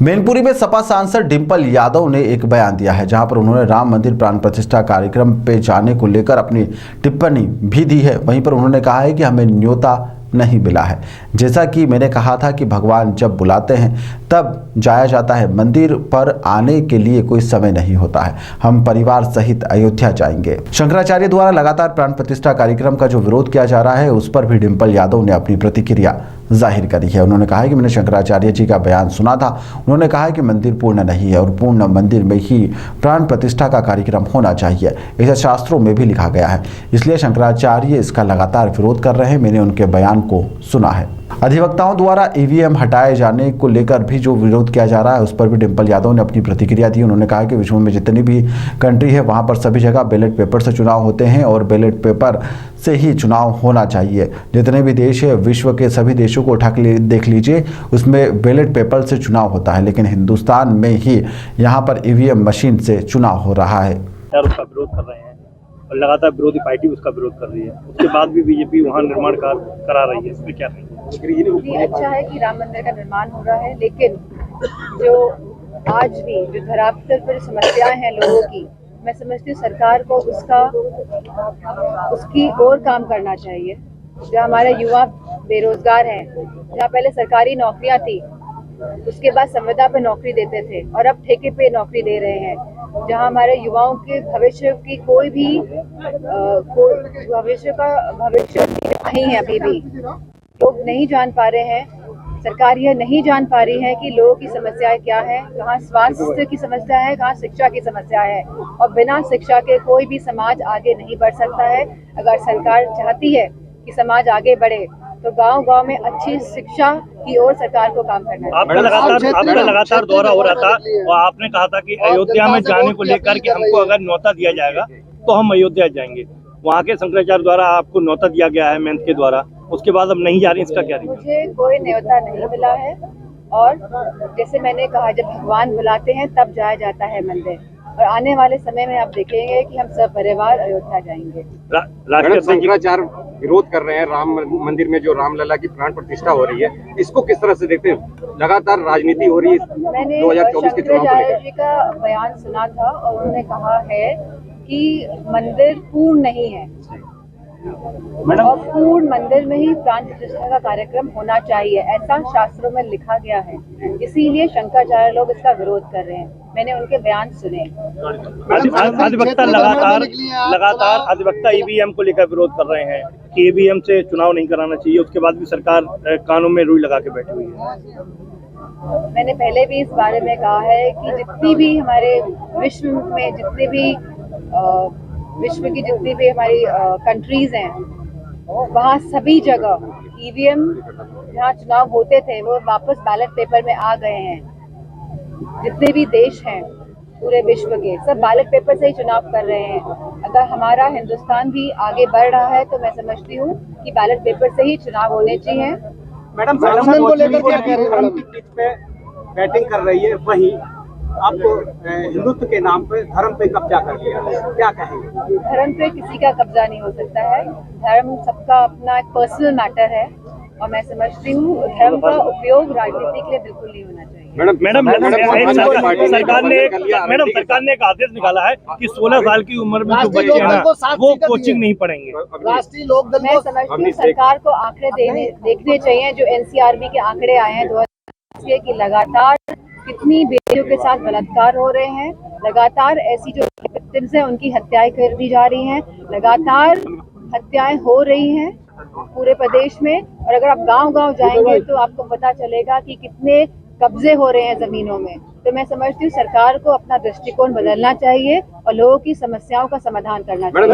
मैनपुरी में सपा सांसद डिंपल यादव ने एक बयान दिया है, जहां पर उन्होंने राम मंदिर प्राण प्रतिष्ठा कार्यक्रम पे जाने को लेकर अपनी टिप्पणी भी दी है। वहीं पर उन्होंने कहा है कि हमें न्योता नहीं मिला है। जैसा कि मैंने कहा था कि भगवान जब बुलाते हैं तब जाया जाता है, मंदिर पर आने के लिए कोई समय नहीं होता है। हम परिवार सहित अयोध्या जाएंगे। शंकराचार्य द्वारा लगातार प्राण प्रतिष्ठा कार्यक्रम का जो विरोध किया जा रहा है, उस पर भी डिंपल यादव ने अपनी प्रतिक्रिया जाहिर करी है। उन्होंने कहा है कि मैंने शंकराचार्य जी का बयान सुना था। उन्होंने कहा है कि मंदिर पूर्ण नहीं है और पूर्ण मंदिर में ही प्राण प्रतिष्ठा का कार्यक्रम होना चाहिए। इसे शास्त्रों में भी लिखा गया है, इसलिए शंकराचार्य इसका लगातार विरोध कर रहे हैं। मैंने उनके बयान को सुना है। अधिवक्ताओं द्वारा ईवीएम हटाए जाने को लेकर भी जो विरोध किया जा रहा है, उस पर भी डिंपल यादव ने अपनी प्रतिक्रिया दी। उन्होंने कहा कि विश्व में जितनी भी कंट्री है, वहां पर सभी जगह बैलेट पेपर से चुनाव होते हैं और बैलेट पेपर से ही चुनाव होना चाहिए। जितने भी देश है, विश्व के सभी देशों को उठा के देख लीजिए, उसमें बैलेट पेपर से चुनाव होता है, लेकिन हिंदुस्तान में ही यहाँ पर ईवीएम मशीन से चुनाव हो रहा है। उसका विरोध कर रहे हैं और लगातार विरोधी पार्टी उसका विरोध कर रही है। उसके बाद भी बीजेपी वहाँ निर्माण कार्य करा रही है। इसमें क्या नहीं? ये अच्छा है कि राम मंदिर का निर्माण हो रहा है, लेकिन जो आज भी जो धरातल पर समस्याएं हैं लोगों की, मैं समझती हूँ सरकार को उसकी और काम करना चाहिए। जो हमारे युवा बेरोजगार हैं, जहाँ पहले सरकारी नौकरियाँ थी, उसके बाद संविदा पे नौकरी देते थे और अब ठेके पे नौकरी दे रहे हैं। जहाँ हमारे युवाओं के भविष्य की कोई भविष्य नहीं है। अभी भी लोग नहीं जान पा रहे हैं, सरकार यह नहीं जान पा रही है कि लोगों की समस्याएं क्या है, कहाँ स्वास्थ्य की समस्या है, कहाँ शिक्षा की समस्या है। और बिना शिक्षा के कोई भी समाज आगे नहीं बढ़ सकता है। अगर सरकार चाहती है कि समाज आगे बढ़े तो गांव-गांव में अच्छी शिक्षा की ओर सरकार को काम करना है। आपका लगातार दौरा हो रहा था और आपने कहा था कि अयोध्या में जाने को लेकर कि हमको अगर न्योता दिया जाएगा तो हम अयोध्या जाएंगे। वहाँ के शंकराचार्य द्वारा आपको न्योता दिया गया है मेंथ के द्वारा, उसके बाद अब नहीं जा रही, इसका क्या? मुझे कोई न्योता नहीं मिला है और जैसे मैंने कहा, जब भगवान बुलाते हैं तब जाया जाता है मंदिर। और आने वाले समय में आप देखेंगे कि हम सब परिवार अयोध्या जाएंगे। शंकराचार्य विरोध कर रहे हैं राम मंदिर में जो रामलला की प्राण प्रतिष्ठा हो रही है, इसको किस तरह से देखते हैं? लगातार राजनीति हो रही है। मैंने 2024 के चुनाव शंकराचार्य जी का बयान सुना था और उन्होंने कहा है कि मंदिर पूर्ण नहीं है और पूर्ण मंदिर में ही प्राण प्रतिष्ठा का कार्यक्रम होना चाहिए, ऐसा शास्त्रों में लिखा गया है। इसीलिए शंकराचार्य लोग इसका विरोध कर रहे हैं। मैंने उनके बयान सुने। अधिवक्ता लगातार अधिवक्ता ईवीएम को लेकर विरोध कर रहे हैं कि ईवीएम से चुनाव नहीं कराना चाहिए। उसके बाद भी सरकार कानों में रुई लगा के बैठी हुई है। मैंने पहले भी इस बारे में कहा है कि जितनी भी हमारे विश्व में विश्व की जितनी भी हमारी कंट्रीज हैं, वहाँ सभी जगह ईवीएम जहाँ चुनाव होते थे वो वापस बैलेट पेपर में आ गए हैं। जितने भी देश हैं पूरे विश्व के, सब बैलेट पेपर से ही चुनाव कर रहे हैं। अगर हमारा हिंदुस्तान भी आगे बढ़ रहा है तो मैं समझती हूँ कि बैलेट पेपर से ही चुनाव होने चाहिए। मैडम, को लेकर क्या कह रहे हैं? बैटिंग कर रही है, वही आपको हिंदुत्व के नाम पे धर्म पे कब्जा कर लिया, क्या कहेंगे? धर्म पे किसी का कब्जा नहीं हो सकता है। धर्म सबका अपना एक पर्सनल मैटर है और मैं समझती हूँ धर्म का उपयोग राजनीति के लिए बिल्कुल नहीं होना चाहिए। सरकार ने एक आदेश निकाला है कि 16 साल की उम्र में जो बच्चे हैं ना, वो कोचिंग नहीं पढ़ेंगे। राष्ट्रीय लोकदल, मैं समझती हूँ सरकार को आंकड़े देखने चाहिए। जो एनसीआरबी के आंकड़े आए हैं 2020 की लगातार कितनी बेटियों के साथ बलात्कार हो रहे हैं, लगातार ऐसी जो विक्टिम्स हैं उनकी हत्याएं कर दी जा रही हैं, लगातार हत्याएं हो रही हैं पूरे प्रदेश में। और अगर आप गांव-गांव जाएंगे तो आपको पता चलेगा कि कितने कब्जे हो रहे हैं जमीनों में। तो मैं समझती हूँ सरकार को अपना दृष्टिकोण बदलना चाहिए और लोगों की समस्याओं का समाधान करना चाहिए।